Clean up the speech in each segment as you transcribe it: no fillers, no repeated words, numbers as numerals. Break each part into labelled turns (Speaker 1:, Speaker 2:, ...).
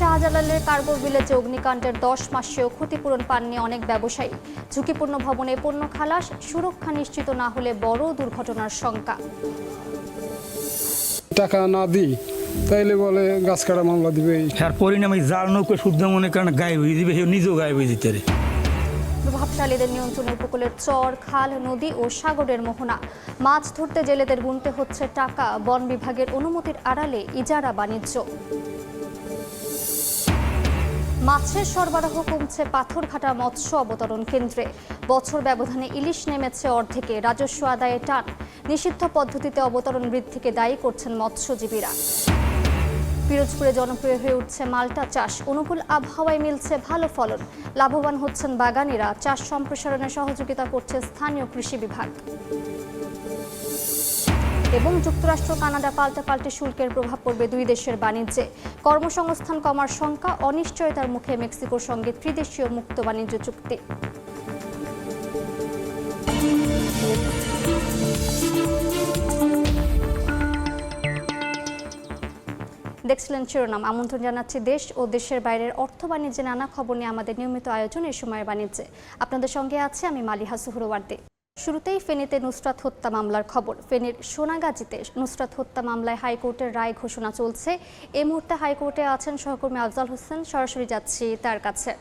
Speaker 1: শাহজালালের কার্গো ভিলেজে অগ্নিকাণ্ডের 10 মাসেও ক্ষতিপূরণ পাননি অনেক ব্যবসায়ী। ঝুঁকিপূর্ণ ভবনে পণ্য খালাস, সুরক্ষা নিশ্চিত না হলে বড় দুর্ঘটনার শঙ্কা।
Speaker 2: টাকা না দিই তাইলে বলে গাছ কাটা মামলা দিবে।
Speaker 3: আর পরিণামে জাল নৌকা শুদ্ধ মনে করেন গায়েব হয়ে যাবে, নিজেও গায়েব হয়ে যেতে পারে।
Speaker 1: প্রভাবশালীদের নিয়ন্ত্রণে উপকূলের চর, খাল, নদী ও সাগরের মোহনা। মাছ ধরতে জেলেদের গুনতে হচ্ছে টাকা। বন বিভাগের অনুমতির আড়ালে ইজারা বাণিজ্য। মাছের সরবরাহ কমছে পাথরঘাটা মৎস্য অবতরণ কেন্দ্রে। বছর ব্যবধানে ইলিশ নেমেছে অর্ধেকে। রাজস্ব আদায়ে টান। নিষিদ্ধ পদ্ধতিতে অবতরণ বৃদ্ধিকে দায়ী করছেন মৎস্যজীবীরা। পিরোজপুরে জনপ্রিয় হয়ে উঠছে মাল্টা চাষ। অনুকূল আবহাওয়ায় মিলছে ভালো ফলন। লাভবান হচ্ছেন বাগানীরা। চাষ সম্প্রসারণে সহযোগিতা করছে স্থানীয় কৃষি বিভাগ। এবং যুক্তরাষ্ট্র কানাডা পাল্টাপাল্টি শুল্কের প্রভাব পড়বে দুই দেশের বাণিজ্যে। কর্মসংস্থান কমার শঙ্কা। অনিশ্চয়তার মুখে মেক্সিকোর সঙ্গে ত্রিদেশীয় মুক্ত বাণিজ্য চুক্তি। দেখছিলেন শিরোনাম। আমন্ত্রণ জানাচ্ছি দেশ ও দেশের বাইরের অর্থ বাণিজ্যে নানা খবর নিয়ে আমাদের নিয়মিত আয়োজন এই সময়ের বাণিজ্যে। আপনাদের সঙ্গে আছে আমি মালিহা সুহরওয়ার্দী। শুরুতেই ফেনীতে নুসরাত হত্যা মামলার খবর। ফেনীর সোনাগাজীতে নুসরাত হত্যা মামলায় হাইকোর্টের রায় ঘোষণা চলছে। এই মুহূর্তে হাইকোর্টে আছেন সহকর্মী আফজাল হোসেন। সরাসরি যাচ্ছি তার কাছে।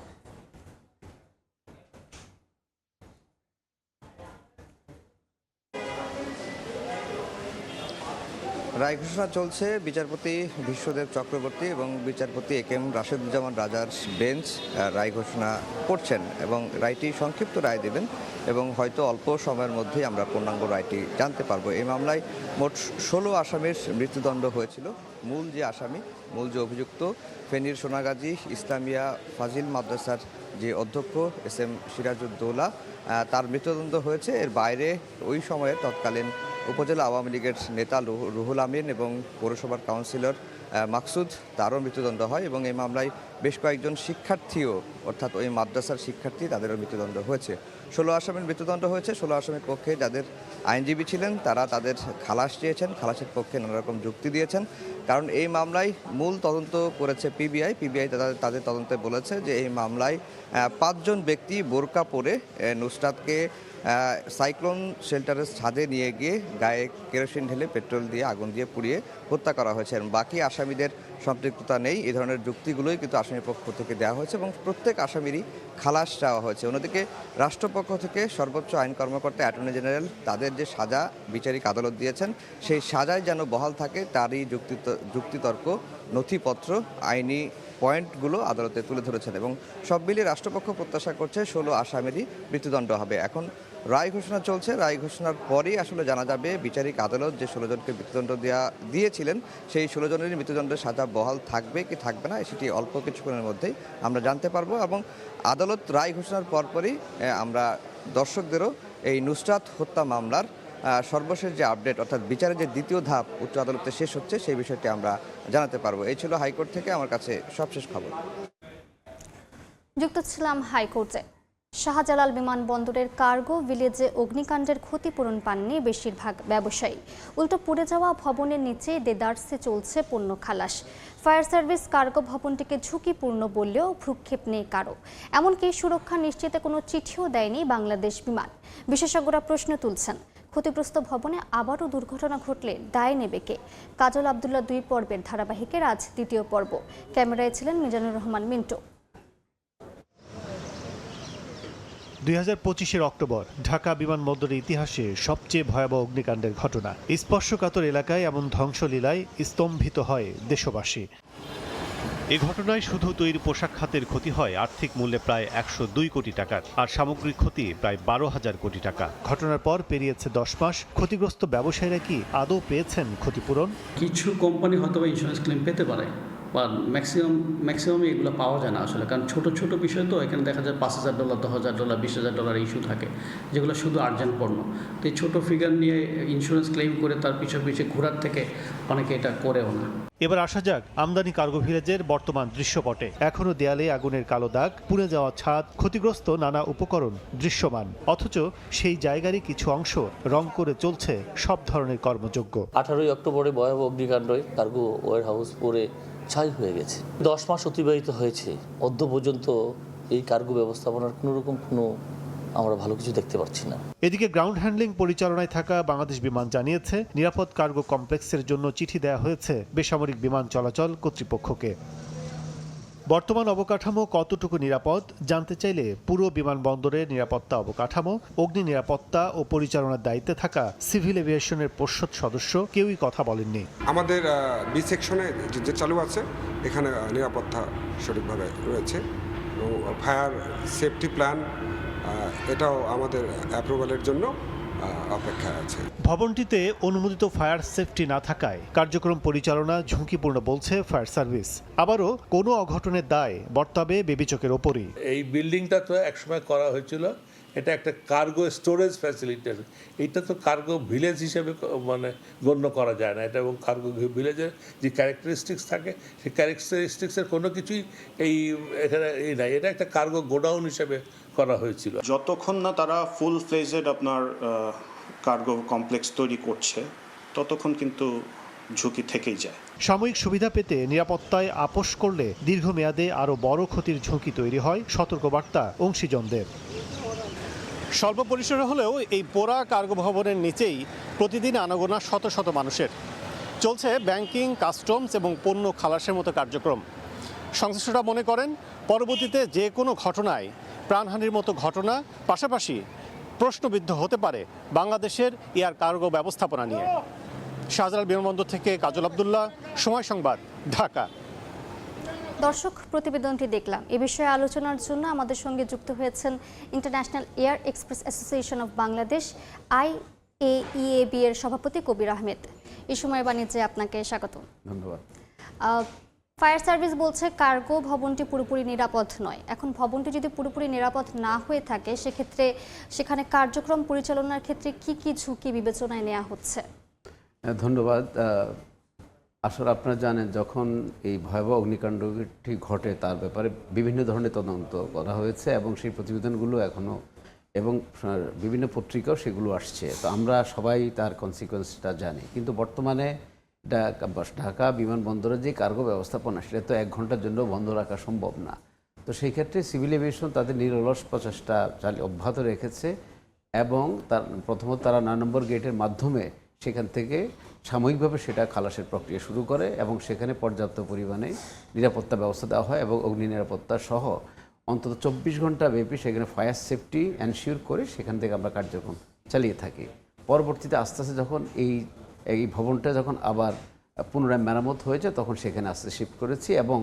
Speaker 4: রায় ঘোষণা চলছে। বিচারপতি বিশ্বদেব চক্রবর্তী এবং বিচারপতি এ.কে.এম. রাশেদুজ্জামান রাজার বেঞ্চ রায় ঘোষণা করছেন এবং রায়টি সংক্ষিপ্ত রায় দেবেন এবং হয়তো অল্প সময়ের মধ্যেই আমরা পূর্ণাঙ্গ রায়টি জানতে পারবো। এই মামলায় মোট 16 আসামির মৃত্যুদণ্ড হয়েছিল। মূল যে অভিযুক্ত ফেনীর সোনাগাজী ইসলামিয়া ফাজিল মাদ্রাসার যে অধ্যক্ষ এস.এম. সিরাজউদ্দৌলা, তার মৃত্যুদণ্ড হয়েছে। এর বাইরে ওই সময়ে তৎকালীন উপজেলা আওয়ামী লীগের নেতা রুহুল আমিন এবং পৌরসভার কাউন্সিলর মাকসুদ, তারও মৃত্যুদণ্ড হয় এবং এই মামলায় বেশ কয়েকজন শিক্ষার্থীও, অর্থাৎ ওই মাদ্রাসার শিক্ষার্থী, তাদেরও মৃত্যুদণ্ড হয়েছে। 16 আসামির মৃত্যুদণ্ড হয়েছে। 16 আসামির পক্ষে যাদের আইনজীবী ছিলেন তারা তাদের খালাস চেয়েছেন, খালাসের পক্ষে নানা রকম যুক্তি দিয়েছেন। কারণ এই মামলায় মূল তদন্ত করেছে পিবিআই। তাদের তদন্তে বলেছে যে এই মামলায় 5 জন ব্যক্তি বোরকা পরে নুসরাতকে সাইক্লোন শেল্টারের ছাদে নিয়ে গিয়ে গায়ে কেরোসিন ঢেলে পেট্রোল দিয়ে আগুন দিয়ে পুড়িয়ে হত্যা করা হয়েছে। বাকি আসামিদের সম্পৃক্ততা নেই, এই ধরনের যুক্তিগুলোই কিন্তু আসামির পক্ষ থেকে দেওয়া হয়েছে এবং প্রত্যেক আসামিরই খালাস চাওয়া হয়েছে। অন্যদিকে রাষ্ট্রপক্ষ থেকে সর্বোচ্চ আইন কর্মকর্তা অ্যাটর্নি জেনারেল তাদের যে সাজা বিচারিক আদালত দিয়েছেন সেই সাজায় যেন বহাল থাকে তারই যুক্তিতর্ক, নথিপত্র, আইনি পয়েন্টগুলো আদালতে তুলে ধরেছেন এবং সব মিলিয়ে রাষ্ট্রপক্ষ প্রত্যাশা করছে 16 আসামিরই মৃত্যুদণ্ড হবে। এখন রায় ঘোষণা চলছে। রায় ঘোষণার পরেই আসলে জানা যাবে বিচারিক আদালত যে 16 জনকে মৃত্যুদণ্ড দিয়েছিলেন সেই 16 জনেরই মৃত্যুদণ্ডের সাজা বহাল থাকবে কি থাকবে না, সেটি অল্প কিছুক্ষণের মধ্যেই আমরা জানতে পারবো এবং আদালত রায় ঘোষণার পরপরই আমরা দর্শকদেরও এই নুসরাত হত্যা মামলার সর্বশেষ যে আপডেট, অর্থাৎ বিচারের যে দ্বিতীয় ধাপ উচ্চ আদালতে শেষ হচ্ছে সেই বিষয়টি আমরা জানাতে পারবো। এই ছিল হাইকোর্ট থেকে আমার কাছে সবশেষ খবর।
Speaker 1: যুক্ত ছিলাম হাইকোর্টে। শাহজালাল বিমানবন্দরের কার্গো ভিলেজে অগ্নিকাণ্ডের ক্ষতিপূরণ পাননি বেশিরভাগ ব্যবসায়ী। উল্টো পুড়ে যাওয়া ভবনের নিচে দেদারসে চলছে পণ্য খালাস। ফায়ার সার্ভিস কার্গো ভবনটিকে ঝুঁকিপূর্ণ বললেও ভ্রুক্ষেপ নেই কারো। এমনকি সুরক্ষা নিশ্চিতে কোনো চিঠিও দেয়নি বাংলাদেশ বিমান। বিশেষজ্ঞরা প্রশ্ন তুলছেন, ক্ষতিগ্রস্ত ভবনে আবারও দুর্ঘটনা ঘটলে দায় নেবে কে? কাজল আবদুল্লাহ 2 পর্বের ধারাবাহিকের আজ 2য় পর্ব। ক্যামেরায় ছিলেন মিজানুর রহমান মিন্টু।
Speaker 5: 2025 অক্টোবর ঢাকা বিমানবন্দরের ইতিহাসে সবচেয়ে ভয়াবহ অগ্নিকাণ্ডের ঘটনা। স্পর্শকাতর এলাকায় এমন ধ্বংসলীলায় স্তম্ভিত হয় দেশবাসী। এ ঘটনায় শুধু তৈরি পোশাক খাতের ক্ষতি হয় আর্থিক মূল্যে প্রায় 102 কোটি টাকার, আর সামগ্রিক ক্ষতি প্রায় 12,000 কোটি টাকা। ঘটনার পর পেরিয়েছে 10 মাস। ক্ষতিগ্রস্ত ব্যবসায়ীরা কি আদৌ পেয়েছেন ক্ষতিপূরণ?
Speaker 6: কিছু কোম্পানি হয়তো ইন্স্যুরেন্স ক্লেম পেতে পারে, বা ম্যাক্সিমামই এগুলো পাওয়া যায় না আসলে, কারণ ছোট বিষয় তো। এখানে দেখা যায় $5,000, $10,000, $20,000 ইস্যু থাকে, যেগুলো শুধু আর্জেন্ট পণ্য। তো এই ছোটো ফিগার নিয়ে ইন্স্যুরেন্স ক্লেম করে তার পিছিয়ে ঘোরার থেকে অনেকে এটা করেও না।
Speaker 5: এবার আসা যাক আমদানি কার্গো ভিলেজের বর্তমান দৃশ্যপটে। এখনো দেয়ালে আগুনের কালো দাগ, পুড়ে যাওয়া ছাদ, ক্ষতিগ্রস্ত নানা উপকরণ দৃশ্যমান, অথচ সেই জায়গারই কিছু অংশ রং করে চলছে সব ধরনের কর্মযোগ্য।
Speaker 7: 18 অক্টোবরে ভয়াবহ অগ্নিকাণ্ডে কার্গো ওয়ার হাউস পুড়ে ছাই হয়ে গেছে। 10 মাস অতিবাহিত হয়েছে, অদ্য পর্যন্ত এই কার্গো ব্যবস্থাপনার কোনো আমরা ভালো কিছু দেখতে পাচ্ছি না।
Speaker 5: এদিকে গ্রাউন্ড হ্যান্ডলিং পরিচালনায় থাকা বাংলাদেশ বিমান জানিয়েছে, নিরাপদ কার্গো কমপ্লেক্সের জন্য চিঠি দেওয়া হয়েছে বেসামরিক বিমান চলাচল কর্তৃপক্ষকে। বর্তমান অবকাঠামো কতটুকু নিরাপদ জানতে চাইলে পুরো বিমানবন্দরের নিরাপত্তা অবকাঠামো, অগ্নি নিরাপত্তা ও পরিচালনার দায়িত্বে থাকা সিভিল এভিয়েশনের পর্ষদ সদস্য কেউই কথা বলেননি।
Speaker 8: আমাদের বি সেকশনে যে চালু আছে এখানে নিরাপত্তা সঠিকভাবে রয়েছে এবং ফায়ার সেফটি প্ল্যান এটাও আমাদের অ্যাপ্রুভালের জন্য অপেক্ষায় আছে।
Speaker 5: ভবনটিতে অনুমোদিত ফায়ার সেফটি না থাকায় কার্যক্রম পরিচালনা ঝুঁকিপূর্ণ বলছে ফায়ার সার্ভিস। আবারও কোনো অঘটনের দায় বর্তাবে বেবিচকের ওপরই।
Speaker 9: এই বিল্ডিংটা তো একসময় করা হয়েছিল, এটা একটা কার্গো স্টোরেজ ফ্যাসিলিটি। এইটা তো কার্গো ভিলেজ হিসেবে মানে গণ্য করা যায় না এটা, এবং কার্গো ভিলেজের যে ক্যারেক্টারিস্টিক্স থাকে সেই ক্যারেক্টারিস্টিক্সের কোনো কিছুই এখানে নাই। এটা একটা কার্গো গোডাউন হিসেবে করা হয়েছিল।
Speaker 10: যতক্ষণ না তারা ফুল ফ্লেজেড আপনার কার্গো কমপ্লেক্স তৈরি করছে ততক্ষণ কিন্তু ঝুঁকি থেকেই যায়।
Speaker 5: সাময়িক সুবিধা পেতে নিরাপত্তায় আপোষ করলে দীর্ঘমেয়াদে আরও বড় ক্ষতির ঝুঁকি তৈরি হয়, সতর্কবার্তা অংশীজনদের। স্বল্প পরিসরে হলেও এই পোড়া কার্গো ভবনের নিচেই প্রতিদিন আনাগোনা শত শত মানুষের। চলছে ব্যাংকিং, কাস্টমস এবং পণ্য খালাসের মতো কার্যক্রম। সংশ্লিষ্টরা মনে করেন পরবর্তীতে যে কোনো ঘটনায় প্রাণহানির মতো ঘটনা পাশাপাশি প্রশ্নবিদ্ধ হতে পারে বাংলাদেশের এয়ার কার্গো ব্যবস্থাপনা নিয়ে। শাহজালাল বিমানবন্দর থেকে কাজল আব্দুল্লাহ, সময় সংবাদ, ঢাকা।
Speaker 1: দর্শক, প্রতিবেদনটি দেখলাম। এ বিষয়ে আলোচনার জন্য আমাদের সঙ্গে যুক্ত হয়েছেন international air express association of Bangladesh IAEAB এর সভাপতি কবির আহমেদ। এই সময় বাণিজ্যে আপনাকে স্বাগত।
Speaker 11: ধন্যবাদ।
Speaker 1: ফায়ার সার্ভিস বলছে কার্গো ভবনটি পুরোপুরি নিরাপদ নয়। এখন ভবনটি যদি পুরোপুরি নিরাপদ না হয়ে থাকে সেক্ষেত্রে সেখানে কার্যক্রম পরিচালনার ক্ষেত্রে কি কি ঝুঁকি বিবেচনায় নেওয়া হচ্ছে?
Speaker 11: ধন্যবাদ। আসলে আপনারা জানেন, যখন এই ভয়াবহ অগ্নিকাণ্ডটি ঘটে তার ব্যাপারে বিভিন্ন ধরনের তদন্ত করা হয়েছে এবং সেই প্রতিবেদনগুলো এখনও এবং বিভিন্ন পত্রিকাও সেগুলো আসছে। তো আমরা সবাই তার কনসিকোয়েন্সটা জানি, কিন্তু বর্তমানে ঢাকা বিমানবন্দরে যে কার্গো ব্যবস্থাপনা সেটা তো 1 ঘন্টার জন্য বন্ধ রাখা সম্ভব না। তো সেই ক্ষেত্রে সিভিল এভিয়েশন তাদের নিরলস প্রচেষ্টা অব্যাহত রেখেছে এবং প্রথমত তারা 9 নম্বর গেটের মাধ্যমে সেখান থেকে সাময়িকভাবে সেটা খালাসের প্রক্রিয়া শুরু করে এবং সেখানে পর্যাপ্ত পরিমাণে নিরাপত্তা ব্যবস্থা দেওয়া হয় এবং অগ্নি নিরাপত্তা সহ অন্তত 24 ঘন্টা ব্যাপী সেখানে ফায়ার সেফটি এনশিওর করে সেখান থেকে আমরা কার্যক্রম চালিয়ে থাকি। পরবর্তীতে আস্তে আস্তে যখন এই ভবনটা যখন আবার পুনরায় মেরামত হয়েছে তখন সেখানে আস্তে শিফট করেছি এবং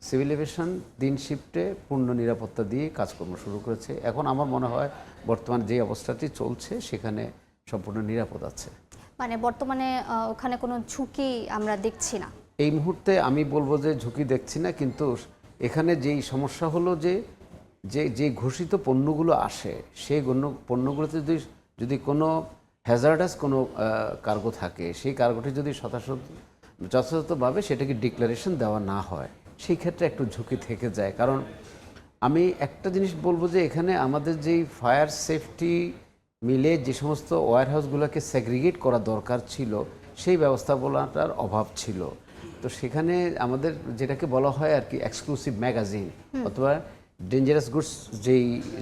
Speaker 11: সিভিল এভিয়েশন দিন শিফটে পূর্ণ নিরাপত্তা দিয়ে কাজকর্ম শুরু করেছে। এখন আমার মনে হয় বর্তমান যে অবস্থাটি চলছে সেখানে সম্পূর্ণ নিরাপদ আছে।
Speaker 1: মানে বর্তমানে ওখানে কোনো ঝুঁকি আমরা দেখছি না
Speaker 11: এই মুহূর্তে। আমি বলবো যে ঝুঁকি দেখছি না, কিন্তু এখানে যেই সমস্যা হলো যে ঘোষিত পণ্যগুলো আসে সেই পণ্যগুলোতে যদি কোনো হ্যাজার্ডাস কোনো কার্গো থাকে, সেই কার্গোটি যদি যথাযথভাবে সেটাকে ডিক্লারেশন দেওয়া না হয় সেই ক্ষেত্রে একটু ঝুঁকি থেকে যায়। কারণ আমি একটা জিনিস বলবো যে এখানে আমাদের যেই ফায়ার সেফটি মিলে যে সমস্ত ওয়্যারহাউসগুলোকে সেগ্রিগেট করা দরকার ছিল সেই ব্যবস্থাপনাটার অভাব ছিল। তো সেখানে আমাদের যেটাকে বলা হয় আর কি এক্সক্লুসিভ ম্যাগাজিন অথবা ডেঞ্জারাস গুডস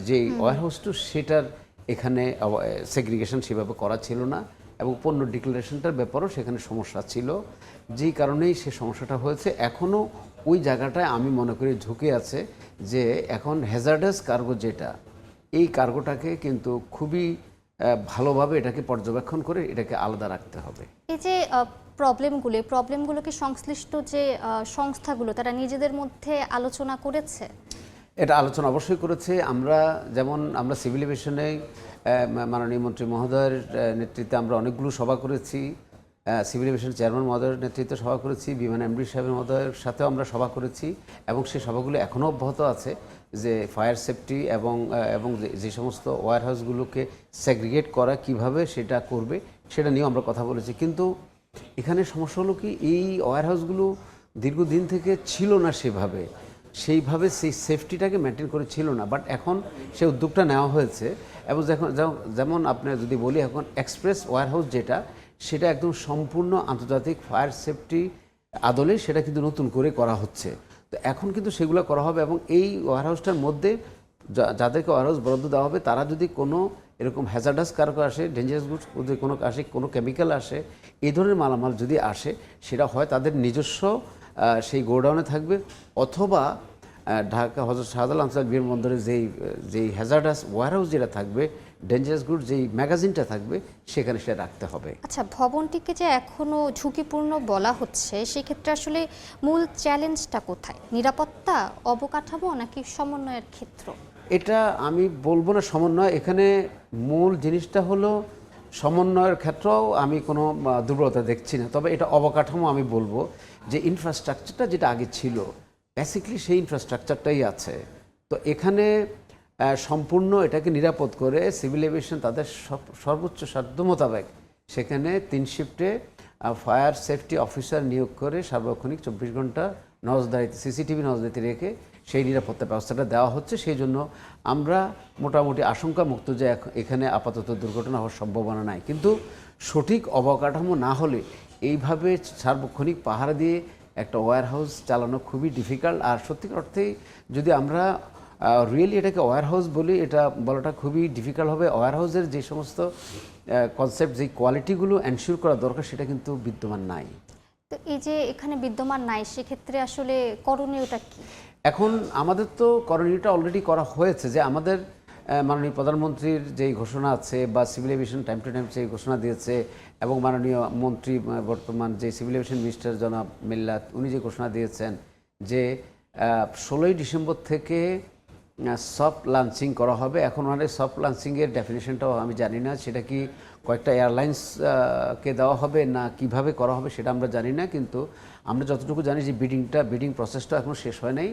Speaker 11: যেই ওয়্যারহাউসটু সেটার এখানে সেগ্রিগেশন সেভাবে করা ছিল না এবং পণ্য ডিক্লারেশনটার ব্যাপারেও সেখানে সমস্যা ছিল, যেই কারণেই সে সমস্যাটা হয়েছে। এখনও ওই জায়গাটায় আমি মনে করি ঝুঁকি আছে যে এখন হ্যাজার্ডাস কার্গো যেটা, এই কার্গোটাকে কিন্তু খুবই ভালোভাবে এটাকে পর্যবেক্ষণ করে এটাকে আলাদা রাখতে হবে।
Speaker 1: এই যে প্রবলেমগুলোকে সংশ্লিষ্ট যে সংস্থাগুলো তারা নিজেদের মধ্যে আলোচনা করেছে?
Speaker 11: এটা আলোচনা অবশ্যই করেছে। আমরা সিভিল এভিয়েশনে মাননীয় মন্ত্রী মহোদয়ের নেতৃত্বে আমরা অনেকগুলো সভা করেছি, সিভিল এভিয়েশন চেয়ারম্যান মহোদয়ের নেতৃত্বে সভা করেছি, বিমান এমডি সাহেবের মহোদয়ের সাথেও আমরা সভা করেছি এবং সেই সভাগুলো এখনও অব্যাহত আছে যে ফায়ার সেফটি এবং যে সমস্ত ওয়্যারহাউসগুলোকে সেগ্রিগেট করা কিভাবে সেটা করবে সেটা নিয়েও আমরা কথা বলেছি। কিন্তু এখানে সমস্যা হলো কি, এই ওয়্যারহাউসগুলো দীর্ঘদিন থেকে ছিল না সেইভাবে সেই সেফটিটাকে মেনটেন করে ছিল না, বাট এখন সে উদ্যোগটা নেওয়া হয়েছে। এবং যেমন আপনি যদি বলি এখন এক্সপ্রেস ওয়্যারহাউস যেটা, সেটা একদম সম্পূর্ণ আন্তর্জাতিক ফায়ার সেফটি আদলে সেটা কিন্তু নতুন করে করা হচ্ছে। তো এখন কিন্তু সেগুলো করা হবে এবং এই ওয়ারহাউসটার মধ্যে যাদেরকে ওয়ারহাউস বরাদ্দ দেওয়া হবে তারা যদি কোনো এরকম হ্যাজার্ডাস কার্গো আসে, ডেঞ্জারাস গুডস যদি কোনো আসে, কোনো কেমিক্যাল আসে, এই ধরনের মালামাল যদি আসে সেটা হয় তাদের নিজস্ব সেই গোডাউনে থাকবে, অথবা ঢাকা হযরত শাহজালাল আন্তর্জাতিক বিমানবন্দরে যেই হ্যাজার্ডাস ওয়ারহাউস যেটা থাকবে, ডেঞ্জারাস গুডস যেই ম্যাগাজিনটা থাকবে সেখানে সেটা রাখতে হবে।
Speaker 1: আচ্ছা, ভবনটিকে যে এখনো ঝুঁকিপূর্ণ বলা হচ্ছে সেক্ষেত্রে আসলে মূল চ্যালেঞ্জটা কোথায়? নিরাপত্তা, অবকাঠামো নাকি সমন্বয়ের ক্ষেত্র?
Speaker 11: এটা আমি বলবো না সমন্বয়, এখানে মূল জিনিসটা হলো সমন্বয়ের ক্ষেত্রেও আমি কোনো দুর্বলতা দেখছি না, তবে এটা অবকাঠামো আমি বলবো যে ইনফ্রাস্ট্রাকচারটা যেটা আগে ছিল বেসিক্যালি সেই ইনফ্রাস্ট্রাকচারটাই আছে। তো এখানে সম্পূর্ণ এটাকে নিরাপদ করে সিভিল এভিয়েশন তাদের সর্বোচ্চ সাধ্য মোতাবেক সেখানে 3 শিফটে ফায়ার সেফটি অফিসার নিয়োগ করে সার্বক্ষণিক 24 ঘন্টা নজরদারিতে, সিসিটিভি নজরদারিতে রেখে সেই নিরাপত্তা ব্যবস্থাটা দেওয়া হচ্ছে। সেই জন্য আমরা মোটামুটি আশঙ্কা মুক্ত যে এখানে আপাতত দুর্ঘটনা হওয়ার সম্ভাবনা নাই। কিন্তু সঠিক অবকাঠামো না হলে এইভাবে সার্বক্ষণিক পাহারা দিয়ে একটা ওয়্যারহাউস চালানো খুবই ডিফিকাল্ট। আর সত্যিকার অর্থেই যদি আমরা রিয়েলি এটাকে ওয়্যারহাউস বলি, এটা বলাটা খুবই ডিফিকাল্ট হবে। ওয়্যারহাউসের যে সমস্ত কনসেপ্ট, যে কোয়ালিটিগুলো এনশিওর করা দরকার সেটা কিন্তু বিদ্যমান নাই।
Speaker 1: তো এই যে এখানে বিদ্যমান নাই, সেক্ষেত্রে আসলে করণীয়টা কি?
Speaker 11: এখন আমাদের তো করণীয়টা অলরেডি করা হয়েছে, যে আমাদের মাননীয় প্রধানমন্ত্রীর যেই ঘোষণা আছে বা civil aviation time to time সেই ঘোষণা দিয়েছে, এবং মাননীয় মন্ত্রী বর্তমান যে সিভিল এভিয়েশন মিনিস্টার জনাব মিল্লাত উনি যে ঘোষণা দিয়েছেন যে 16ই ডিসেম্বর থেকে সফট লঞ্চিং করা হবে। এখন ওনাদের সফট লঞ্চিংয়ের ডেফিনেশনটাও আমি জানি না, সেটা কি কয়েকটা এয়ারলাইন্সকে দেওয়া হবে না কিভাবে করা হবে সেটা আমরা জানি না, কিন্তু আমরা যতটুকু জানি যে বিডিং প্রসেসটা এখনও শেষ হয় নাই।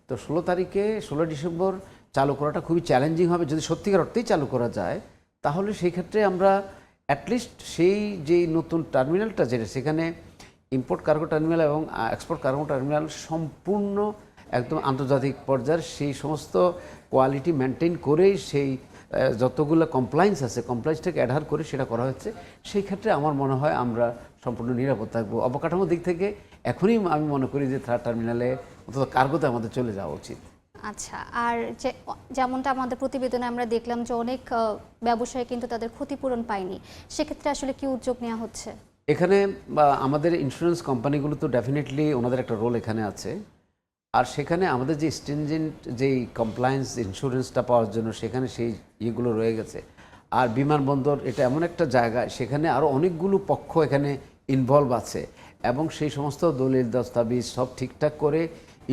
Speaker 11: তো 16 ডিসেম্বর চালু করাটা খুবই চ্যালেঞ্জিং হবে। যদি সত্যিকার অর্থেই চালু করা যায় তাহলে সেই ক্ষেত্রে আমরা অ্যাটলিস্ট সেই যেই নতুন টার্মিনালটা যেটা সেখানে ইম্পোর্ট কার্গো টার্মিনাল এবং এক্সপোর্ট কার্গো টার্মিনাল সম্পূর্ণ একদম আন্তর্জাতিক পর্যায়ের সেই সমস্ত কোয়ালিটি মেনটেন করেই সেই যতগুলো কমপ্লায়েন্স আছে কমপ্লায়েন্সটাকে অ্যাডহার করে সেটা করা হচ্ছে। সেই ক্ষেত্রে আমার মনে হয় আমরা সম্পূর্ণ নিরাপদ থাকবো। অবকাঠামোর দিক থেকে এখনই আমি মনে করি যে থার্ড টার্মিনালে অন্তত কার্গোতে আমাদের চলে যাওয়া উচিত।
Speaker 1: আচ্ছা, আর যেমনটা আমাদের প্রতিবেদনে আমরা দেখলাম যে অনেক ব্যবসায়ী কিন্তু তাদের ক্ষতিপূরণ পায়নি, সেক্ষেত্রে আসলে কি উদ্যোগ নেওয়া হচ্ছে?
Speaker 11: এখানে আমাদের ইন্স্যুরেন্স কোম্পানিগুলো তো ডেফিনেটলি ওনাদের একটা রোল এখানে আছে। আর সেখানে আমাদের যে স্ট্রিনজেন্ট যেই কমপ্লায়েন্স ইন্স্যুরেন্সটা পাওয়ার জন্য সেখানে সেই ইয়েগুলো রয়ে গেছে। আর বিমানবন্দর এটা এমন একটা জায়গা, সেখানে আরও অনেকগুলো পক্ষ এখানে ইনভলভ আছে, এবং সেই সমস্ত দলিল দস্তাবিজ সব ঠিকঠাক করে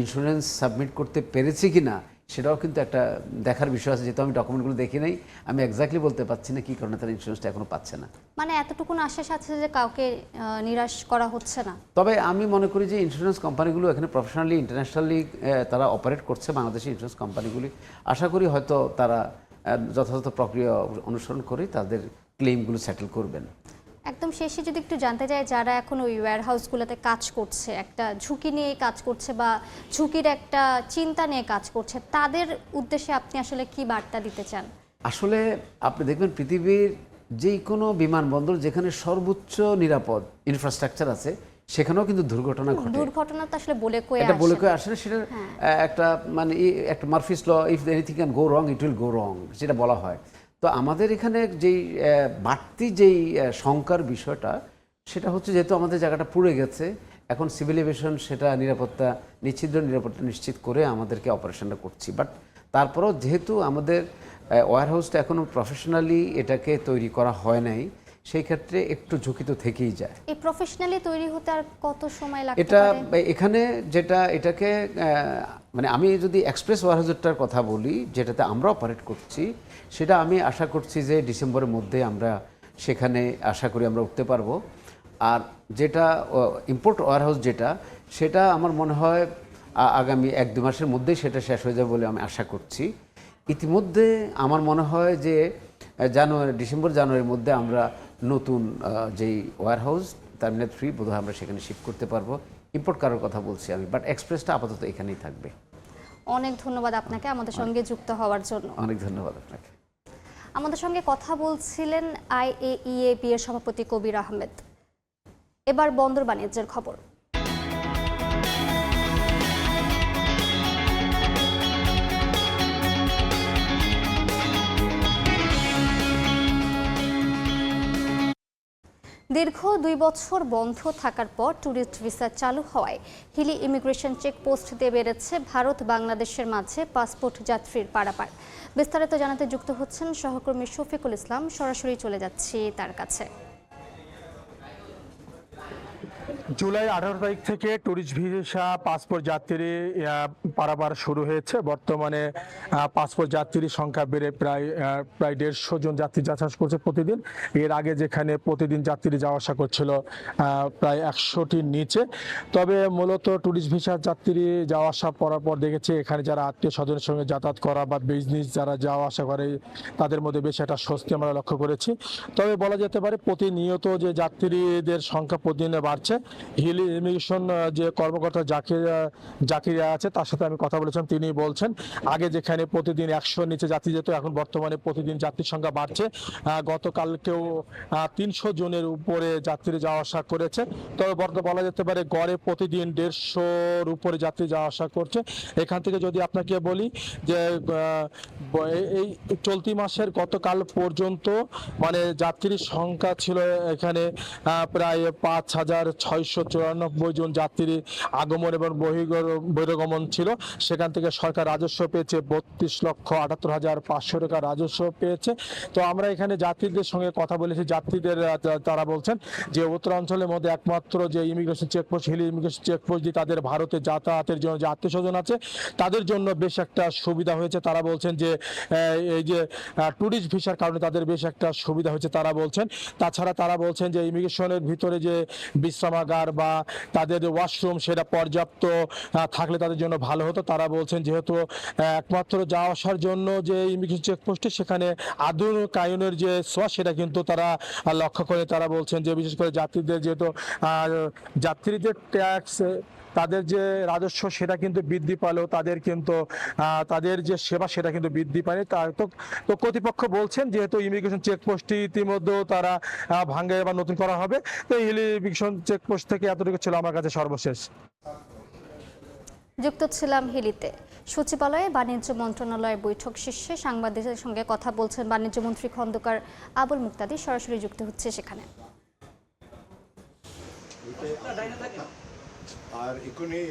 Speaker 11: ইন্স্যুরেন্স সাবমিট করতে পেরেছি কি না সেটাও কিন্তু একটা দেখার বিষয় আছে। যেহেতু আমি ডকুমেন্টগুলো দেখি নাই, আমি এক্স্যাক্টলি বলতে পারছি না কী কারণে তারা ইন্স্যুরেন্সটা এখনও পাচ্ছে না।
Speaker 1: মানে এতটুকু আশ্বাস আছে যে কাউকে নিরাশ করা হচ্ছে না?
Speaker 11: তবে আমি মনে করি যে ইন্স্যুরেন্স কোম্পানিগুলো এখানে প্রফেশনালি ইন্টারন্যাশনালি তারা অপারেট করছে, বাংলাদেশি ইন্স্যুরেন্স কোম্পানিগুলি। আশা করি হয়তো তারা যথাযথ প্রক্রিয়া অনুসরণ করে তাদের ক্লেমগুলো সেটেল করবেন।
Speaker 1: একদম শেষে যদি একটু জানতে চাই, যারা এখন ওই ওয়্যারহাউসগুলোতে কাজ করছে, একটা ঝুঁকি নিয়ে কাজ করছে বা ঝুঁকির একটা চিন্তা নিয়ে কাজ করছে, তাদের উদ্দেশ্যে আপনি আসলে কি বার্তা দিতে চান?
Speaker 11: আসলে আপনি দেখবেন পৃথিবীর যে কোনো বিমানবন্দর যেখানে সর্বোচ্চ নিরাপদ ইনফ্রাস্ট্রাকচার আছে সেখানেও কিন্তু দুর্ঘটনা ঘটে।
Speaker 1: দুর্ঘটনা তো আসলে বলে কয়ে
Speaker 11: এটা বলে কয়ে আসে না, সেটা একটা মানে একটা Murphy's law, if anything can go wrong it will go wrong, যেটা বলা হয়। তো আমাদের এখানে যেই বাড়তি যেই শঙ্কার বিষয়টা সেটা হচ্ছে, যেহেতু আমাদের জায়গাটা পুড়ে গেছে, এখন সিভিল এভিয়েশন সেটা নিরাপত্তা নিরাপত্তা নিশ্চিত করে আমাদেরকে অপারেশনটা করছি। বাট তারপরেও যেহেতু আমাদের ওয়্যারহাউসটা এখনও প্রফেশনালি এটাকে তৈরি করা হয় নাই, সেই ক্ষেত্রে একটু ঝুঁকি তো থেকেই যায়।
Speaker 1: এই প্রফেশনালি তৈরি হতে আর কত সময় লাগতে
Speaker 11: এটা
Speaker 1: পারে?
Speaker 11: এখানে এটাকে মানে আমি যদি এক্সপ্রেস ওয়্যারহাউসটার কথা বলি, যেটাতে আমরা অপারেট করছি, সেটা আমি আশা করছি যে ডিসেম্বরের মধ্যে আমরা সেখানে আশা করি আমরা উঠতে পারবো। আর যেটা ইম্পোর্ট ওয়্যারহাউস সেটা আমার মনে হয় আগামী 1-2 মাসের মধ্যেই সেটা শেষ হয়ে যাবে বলে আমি আশা করছি। ইতিমধ্যে আমার মনে হয় যে ডিসেম্বর-জানুয়ারির মধ্যে আমরা নতুন যেই ওয়্যারহাউস টার্মিনাল 3 বোধহয় আমরা সেখানে শিফট করতে পারবো। ইম্পোর্ট কারোর কথা বলছি আমি, বাট এক্সপ্রেসটা আপাতত এখানেই থাকবে।
Speaker 1: অনেক ধন্যবাদ আপনাকে আমাদের সঙ্গে যুক্ত হওয়ার জন্য।
Speaker 11: অনেক ধন্যবাদ আপনাকে।
Speaker 1: আমাদের সঙ্গে কথা বলছিলেন IAEAB এর সভাপতি কবির আহমেদ। এবার বন্দর বাণিজ্যের খবর। দীর্ঘ 2 বছর বন্ধ থাকার পর ট্যুরিস্ট ভিসা চালু হওয়ায় হিলি ইমিগ্রেশন চেকপোস্ট দিয়ে বেড়েছে ভারত বাংলাদেশের মাঝে পাসপোর্ট যাত্রীর পারাপার। বিস্তারিত জানাতে যুক্ত হচ্ছেন সহকর্মী শফিকুল ইসলাম। সরাসরি চলে যাচ্ছি তার কাছে।
Speaker 12: জুলাই 18 তারিখ থেকে ট্যুরিস্ট ভিসা পাসপোর্ট যাত্রী পারাপার শুরু হয়েছে। বর্তমানে পাসপোর্ট যাত্রীর সংখ্যা বেড়ে প্রায় 150 জন যাত্রী যাতায়াত করছে প্রতিদিন। এর আগে যেখানে প্রতিদিন যাত্রী যাওয়া আসা করছিল প্রায় 100টির নিচে। তবে মূলত ট্যুরিস্ট ভিসা যাত্রী যাওয়া আসা করার পর দেখেছে এখানে যারা আত্মীয় স্বজনের সঙ্গে যাতায়াত করা বা বিজনেস যারা যাওয়া আসা করে তাদের মধ্যে বেশ একটা স্বস্তি আমরা লক্ষ্য করেছি। তবে বলা যেতে পারে প্রতিনিয়ত যে যাত্রীদের সংখ্যা প্রতিদিনে বাড়ছে। হিলি ইমিগ্রেশন যে কর্মকর্তা জাকিরা আছে তার সাথে আমি কথা বলেছিলাম, তিনি বলছেন আগে যেখানে প্রতিদিন 100 নিচে যাত্রী যেত এখন বর্তমানে প্রতিদিন যাত্রীর সংখ্যা বাড়ছে। গতকালকেও 300 জনের উপরে যাত্রী যাওয়া আসা করেছে। তবে বলা যেতে পারে গড়ে প্রতিদিন 150-র উপরে যাত্রী যাওয়া আসা করছে। এখান থেকে যদি আপনাকে বলি যে এই চলতি মাসের গতকাল পর্যন্ত মানে যাত্রীর সংখ্যা ছিল এখানে প্রায় 5,694 জন যাত্রী আগমন এবং বহির্গমন ছিল। সেখান থেকে সরকার রাজস্ব পেয়েছে 32,78,500 টাকা রাজস্ব পেয়েছে। তো আমরা এখানে যাত্রীদের সঙ্গে কথা বলেছি। যাত্রীদের তারা বলছেন যে উত্তরাঞ্চলের মধ্যে একমাত্র যে immigration checkpost Hili immigration checkpost দিয়ে তাদের ভারতে যাতায়াতের জন্য যে আত্মীয় স্বজন আছে তাদের জন্য বেশ একটা সুবিধা হয়েছে। তারা বলছেন যে এই যে ট্যুরিস্ট ভিসার কারণে তাদের বেশ একটা সুবিধা হয়েছে তারা বলছেন। তাছাড়া তারা বলছেন যে ইমিগ্রেশনের ভিতরে যে বিশ্রামাগার বা তাদের ওয়াশরুম সেটা পর্যাপ্ত থাকলে তাদের জন্য ভালো হতো। তারা বলছেন যেহেতু একমাত্র যাওয়া আসার জন্য যে ইমিগ্রেশন চেকপোস্টে সেখানে আধুনিক আইনের যে সোয়া সেটা কিন্তু তারা লক্ষ্য করে। তারা বলছেন যে বিশেষ করে যাত্রীদের যেহেতু যাত্রীদের ট্যাক্স তাদের যে রাজস্ব সেটা কিন্তু বৃদ্ধি পেলেও তাদের কিন্তু তাদের যে সেবা সেটা কিন্তু বৃদ্ধি পায়নি। তো কর্তৃপক্ষ বলছেন যেহেতু ইমিগ্রেশন চেকপোস্টটি ইতিমধ্যেও তারা ভাঙ্গে বা নতুন করা হবে। তো হিলি ইমিগ্রেশন চেকপোস্ট থেকে এতটুকু ছিল আমার কাছে সর্বশেষ।
Speaker 1: যুক্ত ছিলাম হিলিতে। সচিবালয়ে বাণিজ্য মন্ত্রণালয়ের বৈঠক শেষে সাংবাদিকদের সঙ্গে কথা বলছেন বাণিজ্য মন্ত্রী খন্দকার আবুল মুক্তাদি। সরাসরি যুক্ত হচ্ছে সেখানে।
Speaker 13: আর এখনই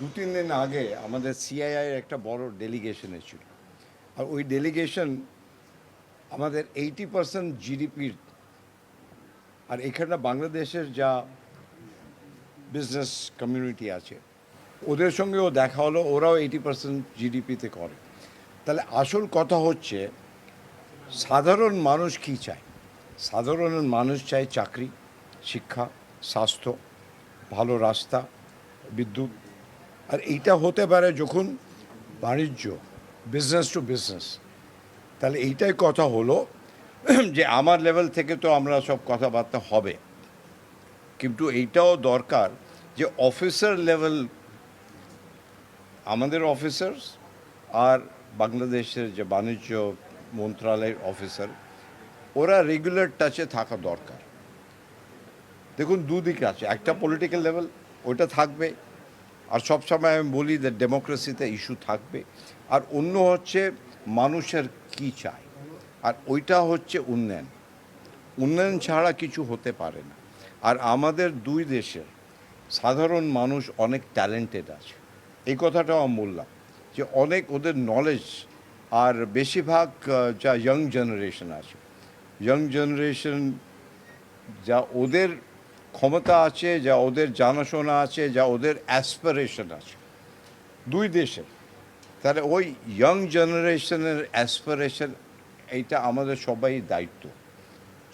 Speaker 13: 2-3 দিন আগে আমাদের সিআইআই একটা বড় ডেলিগেশন এসেছিল। আর ওই ডেলিগেশন আমাদের 80% জিডিপির, আর এখানে বাংলাদেশের যা বিজনেস কমিউনিটি আছে ওদের সঙ্গেও দেখা হলো, ওরাও 80% জিডিপিতে করে। তাহলে আসল কথা হচ্ছে সাধারণ মানুষ কি চায়। সাধারণ মানুষ চায় চাকরি, শিক্ষা, স্বাস্থ্য, ভালো রাস্তা, বিদ্যুৎ। আর এইটা হতে পারে যখন বাণিজ্য, বিজনেস টু বিজনেস। তাহলে এইটাই কথা হলো যে আমার লেভেল থেকে তো আমরা সব কথাবার্তা হবে, কিন্তু এইটাও দরকার যে অফিসার লেভেল, আমাদের অফিসার্স আর বাংলাদেশের যে বাণিজ্য মন্ত্রণালয়ের অফিসার ওরা রেগুলার টাচে থাকা দরকার। দেখুন দুদিক আছে, একটা পলিটিক্যাল লেভেল ওটা থাকবে, আর সবসময় আমি বলি যে ডেমোক্রেসিতে ইস্যু থাকবে, আর অন্য হচ্ছে মানুষের কি চায়, আর ওইটা হচ্ছে উন্নয়ন। উন্নয়ন ছাড়া কিছু হতে পারে না। আর আমাদের দুই দেশের সাধারণ মানুষ অনেক ট্যালেন্টেড আছে, এই কথাটাও আমি বললাম যে অনেক ওদের নলেজ, আর বেশিরভাগ যা ইয়াং জেনারেশন আছে, ইয়াং জেনারেশন যা ওদের ক্ষমতা আছে, যা ওদের জানাশোনা আছে, যা ওদের অ্যাসপিরেশন আছে দুই দেশের, তাহলে ওই ইয়াং জেনারেশনের অ্যাসপিরেশন এইটা আমাদের সবাই দায়িত্ব।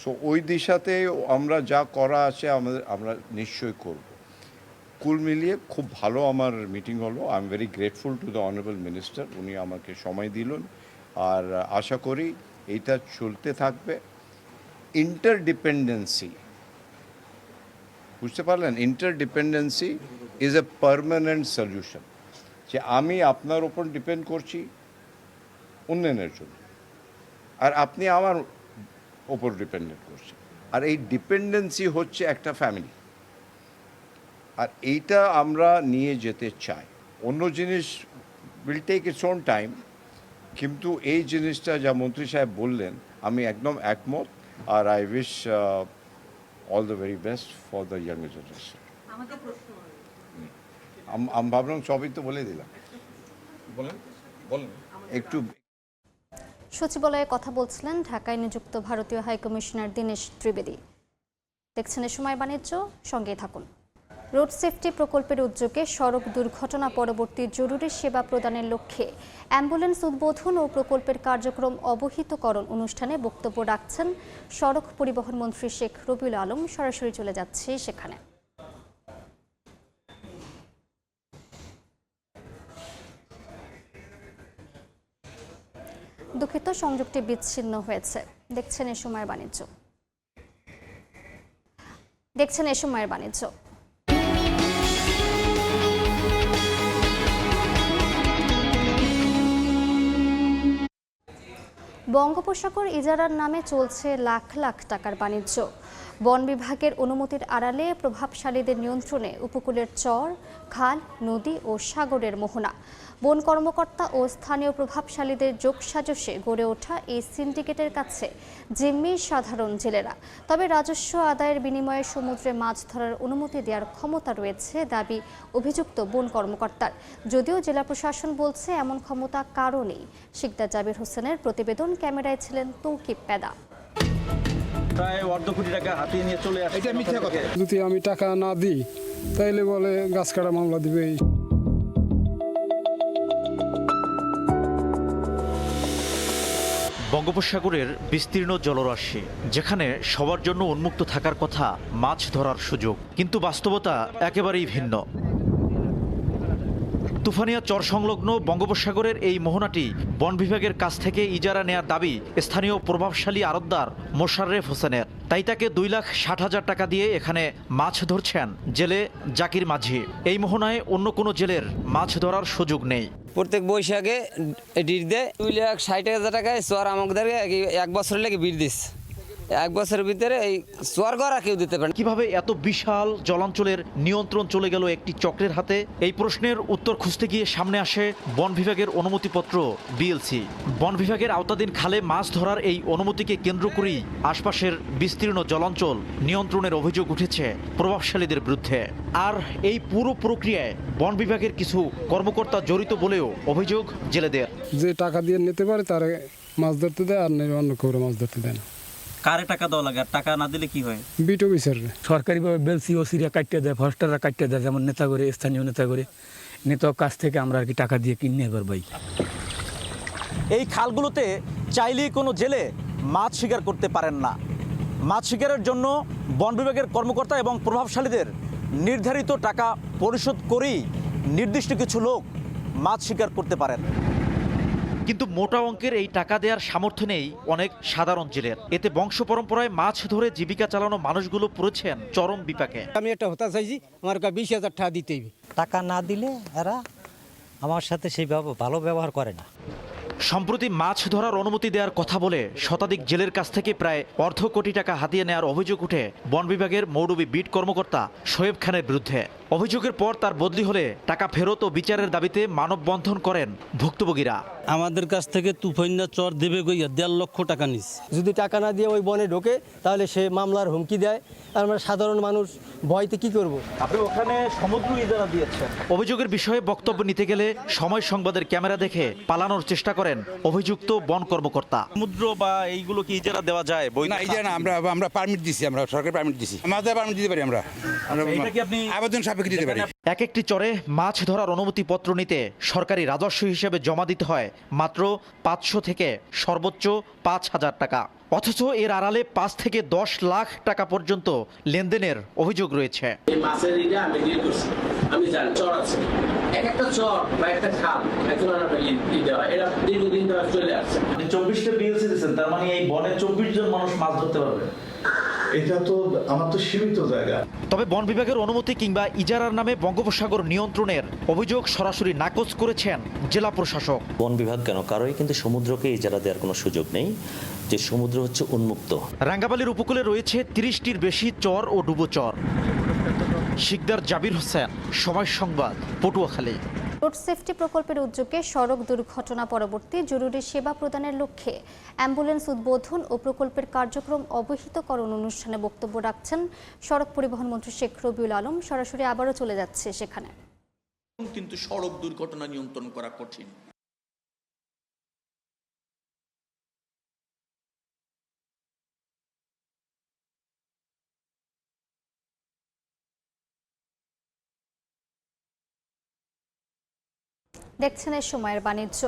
Speaker 13: সো ওই দিশাতে আমরা যা করা আছে আমরা নিশ্চয়ই করব। কুল মিলিয়ে খুব ভালো আমার মিটিং হলো। I am very grateful to the honourable minister, উনি আমাকে সময় দিলেন, আর আশা করি এইটা চলতে থাকবে। ইন্টারডিপেন্ডেন্সি, বুঝতে পারলেন, ইন্টারডিপেন্ডেন্সি ইজ এ পার্মানেন্ট সলিউশন। যে আমি আপনার ওপর ডিপেন্ড করছি উন্নয়নের জন্য, আর আপনি আমার ওপর ডিপেন্ডেন্ট করছেন, আর এই ডিপেন্ডেন্সি হচ্ছে একটা ফ্যামিলি, আর এইটা আমরা নিয়ে যেতে চাই। অন্য জিনিস will take its own time, কিন্তু এই জিনিসটা যা মন্ত্রী সাহেব বললেন আমি একদম একমত। আর I wish all the very best for the younger generation. আমি ভাবলাম সবই তো বলে দিলাম, একটু।
Speaker 1: সচিবালয়ে কথা বলছিলেন ঢাকায় নিযুক্ত ভারতীয় হাইকমিশনার দীনেশ ত্রিবেদী। দেখছেন এ সময় বাণিজ্য, সঙ্গেই থাকুন। রোড সেফটি প্রকল্পের উদ্যোগে সড়ক দুর্ঘটনা পরবর্তী জরুরি সেবা প্রদানের লক্ষ্যে অ্যাম্বুলেন্স উদ্বোধন ও প্রকল্পের কার্যক্রম অবহিতকরণ অনুষ্ঠানে বক্তব্য রাখছেন সড়ক পরিবহন মন্ত্রী শেখ রবিউল আলম। সরাসরি চলে যাচ্ছে সেখানে। দুঃখিত, সংযোগটি বিচ্ছিন্ন হয়েছে। দেখছেন এ সময়ের বাণিজ্য। বঙ্গোপসাগর ইজারার নামে চলছে লাখ লাখ টাকার বাণিজ্য। বন বিভাগের অনুমতির আড়ালে প্রভাবশালীদের নিয়ন্ত্রণে উপকূলের চর, খাল, নদী ও সাগরের মোহনা। বন কর্মকর্তা ও স্থানীয় প্রভাবশালীদের যোগসাজশে গড়ে ওঠা এই সিন্ডিকেটের কাছে জিম্মি সাধারণ জেলেরা। তবে রাজস্ব আদায়ের বিনিময়ে সমুদ্রে মাছ ধরার অনুমতি দেওয়ার ক্ষমতা রয়েছে দাবি অভিযুক্ত বন কর্মকর্তার। যদিও জেলা প্রশাসন বলছে এমন ক্ষমতা কারও নেই। শিকদার জাবির হোসেনের প্রতিবেদন, ক্যামেরায় ছিলেন তৌকিব পেদা।
Speaker 14: প্রায় অর্ধ কোটি টাকা হাতিয়ে নিয়ে চলে আসে। এটা মিথ্যা কথা।
Speaker 2: যদি আমি টাকা না দিই তাইলে বলে গাছ কাটা মামলা দিবে।
Speaker 15: বঙ্গোপসাগরের বিস্তীর্ণ জলরাশি, যেখানে সবার জন্য উন্মুক্ত থাকার কথা মাছ ধরার সুযোগ, কিন্তু বাস্তবতা একেবারেই ভিন্ন। তুফানিয়া চর সংলগ্ন বঙ্গোপসাগরের এই মোহনাটি বন বিভাগের কাছ থেকে ইজারা নেয়ার দাবি স্থানীয় প্রভাবশালী আড়তদার মোশাররেফ হোসেনের। তাই তাকে 2,60,000 টাকা দিয়ে এখানে মাছ ধরছেন জেলে জাকির মাঝি। এই মোহনায় অন্য কোনো জেলের মাছ ধরার সুযোগ নেই।
Speaker 16: প্রত্যেক বৈশাখে ডিট দেয় 2,60,000 টাকায় চর আমাদেরকে 1 বছর লেগে বিট দিচ্ছে। 1 বছরের ভিতরে এই চর করা কেউ দিতে পারে।
Speaker 15: কিভাবে এত বিশাল জলাঞ্চলের নিয়ন্ত্রণ চলে গেল একটি চক্রের হাতে? এই প্রশ্নের উত্তর খুঁজতে গিয়ে সামনে আসে বন বিভাগের অনুমতিপত্র বিএলসি। বন বিভাগের আওতাধীন খালে মাছ ধরার এই অনুমতিকে কেন্দ্র করেই আশপাশের বিস্তীর্ণ জলাঞ্চল নিয়ন্ত্রণের অভিযোগ উঠেছে প্রভাবশালীদের বিরুদ্ধে। আর এই পুরো প্রক্রিয়ায় বন বিভাগের কিছু কর্মকর্তা জড়িত বলেও অভিযোগ জেলেদের।
Speaker 2: যে টাকা দিয়ে নিতে পারে তারে মাছ ধরতে দেয়, আর অন্য কেউ মাছ ধরতে দেয় না।
Speaker 14: কারে টাকা দেওয়া লাগে, আর টাকা না দিলে কি হয়?
Speaker 2: বিটো বিচার
Speaker 3: সরকারিভাবে বেলসি ওসিরা কাটতে দেয়, ফরেস্টাররা কাটতে দেয়, যেমন নেতা করে, স্থানীয় নেতা করে। নেতার কাছ থেকে আমরা আর কি টাকা দিয়ে কিনে এবার ভাই।
Speaker 14: এই খালগুলোতে চাইলেই কোনো জেলে মাছ শিকার করতে পারেন না। মাছ শিকারের জন্য বন বিভাগের কর্মকর্তা এবং প্রভাবশালীদের নির্ধারিত টাকা পরিশোধ করেই নির্দিষ্ট কিছু লোক মাছ শিকার করতে পারেন।
Speaker 15: কিন্তু মোটা অঙ্কের এই টাকা দেওয়ার সামর্থ্য নেই অনেক সাধারণ জেলের। এতে বংশ পরম্পরায় মাছ ধরে জীবিকা চালানো মানুষগুলো পড়েছেন চরম বিপাকে।
Speaker 17: আমি একটা হতা চাইছি, আমার 20,000 টাকা দিতেই। টাকা না দিলে এরা আমার সাথে সেইভাবে ভালো ব্যবহার করে না।
Speaker 15: সম্প্রতি মাছ ধরার অনুমতি দেওয়ার কথা বলে শতাধিক জেলের কাছ থেকে প্রায় অর্ধ কোটি টাকা হাতিয়ে নেওয়ার অভিযোগ উঠে বন বিভাগের মৌডুবি বিট কর্মকর্তা শোয়েব খানের বিরুদ্ধে। অভিযোগের পর তার বদলি হলে টাকা ফেরত ও বিচারের দাবিতে মানববন্ধন করেন ভুক্তভোগীরা।
Speaker 17: আমাদের কাছ থেকে তুফাইনা চর দেবে গইয়া 1.5 লক্ষ টাকা নিস। যদি টাকা না দিয়ে ওই বনে ঢোকে তাহলে সে মামলার হুমকি দেয়। আর আমরা সাধারণ মানুষ ভয়তে কি করব?
Speaker 14: আপনি ওখানে সমুদ্র ইজারা দিয়েছেন।
Speaker 15: অভিযোগের বিষয়ে বক্তব্য নিতে গেলে সময় সংবাদের ক্যামেরা দেখে পালানোর চেষ্টা করেন অভিযুক্ত বন কর্মকর্তা।
Speaker 14: সমুদ্র বা এইগুলো কি ইজারা দেওয়া যায়?
Speaker 18: না, ইজারা আমরা পারমিট দিছি, আমরা সরকার পারমিট দিছি। আমাদের পারমিট দিতে পারি, আমরা
Speaker 14: এটা কি আপনি
Speaker 18: আবেদন সাপেক্ষে দিতে পারি।
Speaker 15: এক একটি চরে মাছ ধরার অনুমতিপত্র নিতে সরকারি রাজস্ব হিসেবে জমা দিতে হয় মাত্র 500 থেকে সর্বোচ্চ 5,000 টাকা। অথচ এর আড়ালে 5 থেকে 10 লাখ টাকা পর্যন্ত লেনদেনের অভিযোগ রয়েছে।
Speaker 19: আমি জানি চর আছে, এক একটা চর বা একটা খাল এখন এটা দীর্ঘদিন ধরে চলে আসছে।
Speaker 14: 24টা বিএলসি দিয়েছেন, তার মানে এই বনে 24 জন মানুষ মাছ ধরতে পারবে। এটা তো আমার তো সীমিত জায়গা।
Speaker 15: তবে বন বিভাগের অনুমতি কিংবা ইজারার নামে বঙ্গোপসাগর নিয়ন্ত্রণের অভিযোগ সরাসরি নাকচ করেছেন জেলা প্রশাসক।
Speaker 7: বন বিভাগ কেন, কারোই কিন্তু সমুদ্রকে ইজারা দেওয়ার কোনো সুযোগ নেই, যে সমুদ্র হচ্ছে উন্মুক্ত।
Speaker 15: রাঙ্গাবালির উপকূলে রয়েছে 30টির বেশি চর ও ডুবোচর। শিকদার জাবির হোসেন, সময় সংবাদ, পটুয়াখালী।
Speaker 1: রোড সেফটি প্রকল্পের উদ্যোগে সড়ক দুর্ঘটনা পরবর্তী জরুরি সেবা প্রদানের লক্ষ্যে অ্যাম্বুলেন্স উদ্বোধন ও প্রকল্পের কার্যক্রম অবহিতকরণ অনুষ্ঠানে বক্তব্য রাখছেন সড়ক পরিবহন মন্ত্রী শেখ রবিউল আলম। সরাসরি আবারও চলে যাচ্ছে সেখানে।
Speaker 20: কিন্তু সড়ক দুর্ঘটনা নিয়ন্ত্রণ করা কঠিন।
Speaker 1: দেখছেন এই সময়ের বাণিজ্য।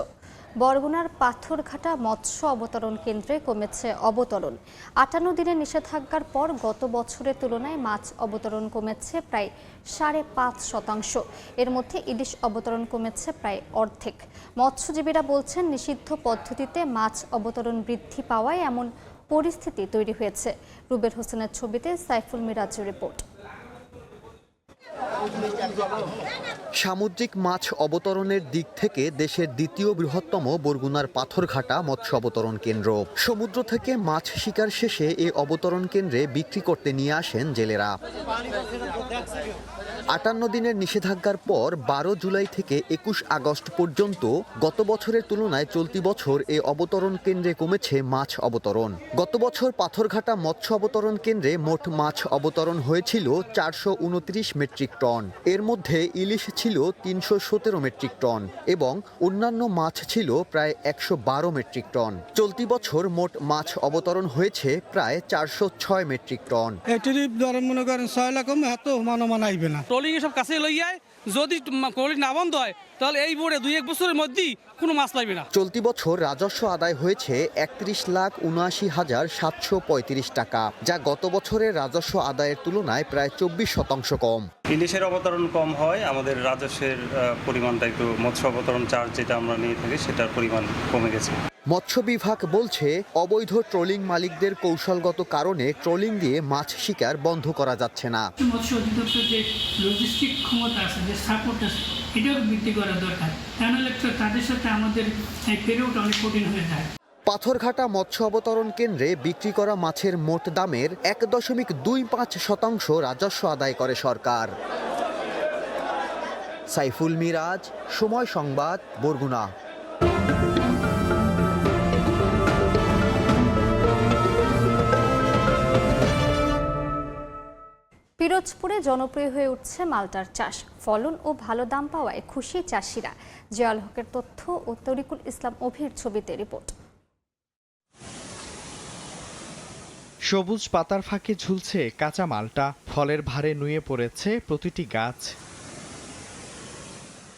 Speaker 1: বরগুনার পাথরঘাটা মৎস্য অবতরণ কেন্দ্রে কমেছে অবতরণ। 58 দিনের নিষেধাজ্ঞার পর গত বছরের তুলনায় মাছ অবতরণ কমেছে প্রায় 5.5%। এর মধ্যে ইলিশ অবতরণ কমেছে প্রায় অর্ধেক। মৎস্যজীবীরা বলছেন নিষিদ্ধ পদ্ধতিতে মাছ অবতরণ বৃদ্ধি পাওয়ায় এমন পরিস্থিতি তৈরি হয়েছে। রুবেল হোসেনের ছবিতে সাইফুল মিরাজের রিপোর্ট।
Speaker 21: সামুদ্রিক মাছ অবতরণের দিক থেকে দেশের দ্বিতীয় বৃহত্তম বরগুনার পাথরঘাটা মৎস্য অবতরণ কেন্দ্র। সমুদ্র থেকে মাছ শিকার শেষে এই অবতরণ কেন্দ্রে বিক্রি করতে নিয়ে আসেন জেলেরা। 58 দিনের নিষেধাজ্ঞার পর 12 জুলাই থেকে 21 আগস্ট পর্যন্ত গত বছরের তুলনায় চলতি বছর এই অবতরণ কেন্দ্রে কমেছে মাছ অবতরণ। গত বছর পাথরঘাটা মৎস্য অবতরণ কেন্দ্রে মোট মাছ অবতরণ হয়েছিল 429 মেট্রিক টন। এর মধ্যে ইলিশ ছিল 317 মেট্রিক টন এবং অন্যান্য মাছ ছিল প্রায় 112 মেট্রিক টন। চলতি বছর মোট মাছ অবতরণ হয়েছে প্রায় 406 মেট্রিক টন।
Speaker 22: মনে করেন 6 লাখ এত মানমান আইবে না। ট্রলিং এসব কাছে লইয়ায় যদি ট্রলিং না বন্ধ হয় তাহলে এই বোর্ডে 2-1 বছরের মধ্যেই কোনো মাছ পাইবে না।
Speaker 21: চলতি বছর রাজস্ব আদায় হয়েছে 31,79,735 টাকা, যা গত বছরের রাজস্ব আদায়ের তুলনায় প্রায় 24% কম।
Speaker 23: ইলিশের অবতরণ কম হয়, আমাদের রাজস্বের পরিমাণটা একটু মৎস্য অবতরণ চার্জ যেটা আমরা নিয়ে থাকি সেটার পরিমাণ কমে গেছে।
Speaker 21: মৎস্য বিভাগ বলছে অবৈধ ট্রলিং মালিকদের কৌশলগত কারণে ট্রলিং দিয়ে মাছ শিকার বন্ধ করা যাচ্ছে না।
Speaker 24: মৎস্য অধিদপ্তর যে লজিস্টিক ক্ষমতা আছে, যে সাপোর্ট আছে, এটাও বৃদ্ধি করা দরকার। তাহলে তাদের সাথে আমাদের পেরিয়ড অনেক কঠিন হয়ে যায়।
Speaker 21: পাথরঘাটা মৎস্য অবতরণ কেন্দ্রে বিক্রি করা মাছের মোট দামের 1.25% রাজস্ব আদায় করে সরকার। সাইফুল মিরাজ, সময় সংবাদ, বরগুনা।
Speaker 1: পিরোজপুরে জনপ্রিয় হয়ে উঠছে মালটার চাষ। ফলন ও ভালো দাম পাওয়ায় খুশি চাষিরা। জিয়াউল হকের তথ্য ও তরিকুল ইসলাম অভির ছবিতে রিপোর্ট।
Speaker 25: সবুজ পাতার ফাঁকে ঝুলছে কাঁচা মালটা, ফলের ভারে নুয়ে পড়েছে প্রতিটি গাছ।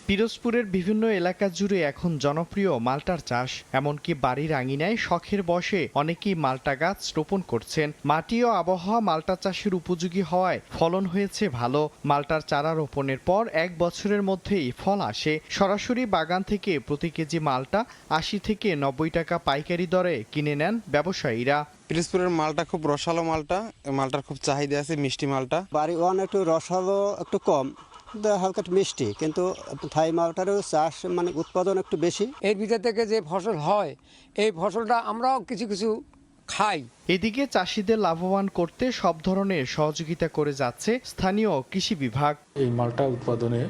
Speaker 25: পিরোজপুরের বিভিন্ন এলাকা জুড়ে এখন জনপ্রিয় মালটার চাষ। এমনকি বাড়ির আঙিনায় শখের বশে অনেকেই মালটা গাছ রোপণ করছেন। মাটি ও আবহাওয়া মালটা চাষের উপযোগী হওয়ায় ফলন হয়েছে ভালো। মালটার চারা রোপণের পর 1 বছরের মধ্যেই ফল আসে। সরাসরি বাগান থেকে প্রতি কেজি মালটা 80 থেকে 90 টাকা পাইকারি দরে কিনে নেন ব্যবসায়ীরা।
Speaker 26: পিরোজপুরের মালটা খুব রসালো মালটা, মালটার খুব চাহিদা আছে, মিষ্টি মালটা।
Speaker 27: বাড়ি ওয়ান একটু রসালো, একটু কম, হালকা একটু মিষ্টি, কিন্তু থাই মালটারও চাষ মানে উৎপাদন একটু বেশি।
Speaker 28: এর ভিতর থেকে যে ফসল হয় এই ফসলটা আমরাও কিছু কিছু খাই।
Speaker 25: এদিকে চাষিদের লাভবান করতে সব ধরনের সহযোগিতা করে যাচ্ছে স্থানীয় কৃষি বিভাগ।
Speaker 29: এই মালটা উৎপাদনে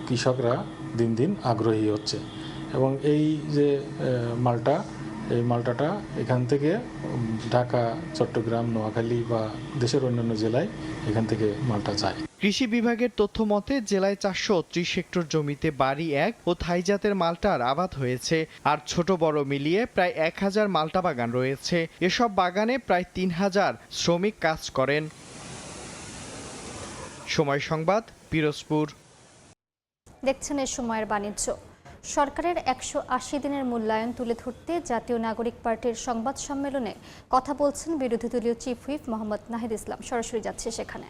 Speaker 29: কৃষকরা দিন দিন আগ্রহী হচ্ছে এবং এই যে এই মালটাটা এখান থেকে ঢাকা, চট্টগ্রাম, নোয়াখালী বা দেশের অন্যান্য জেলায় এখান থেকে মালটা যায়।
Speaker 25: কৃষি বিভাগের তথ্য মতে জেলায় 430 হেক্টর জমিতে বাড়ি 1 ও থাই জাতের মালটার আবাদ হয়েছে। আর ছোট বড় মিলিয়ে প্রায় 1000 মালটা বাগান রয়েছে। এসব বাগানে প্রায় 3000 শ্রমিক কাজ করেন। সময় সংবাদ, পিরোজপুর।
Speaker 1: দেখছেন এই সময়ের বাণিজ্য। সরকারের 180 দিনের মূল্যায়ন তুলে ধরতে জাতীয় নাগরিক পার্টির সংবাদ সম্মেলনে কথা বলছেন বিরোধী দলীয় চিফ হুইপ মোহাম্মদ নাহিদ ইসলাম। সরাসরি যাচ্ছে সেখানে।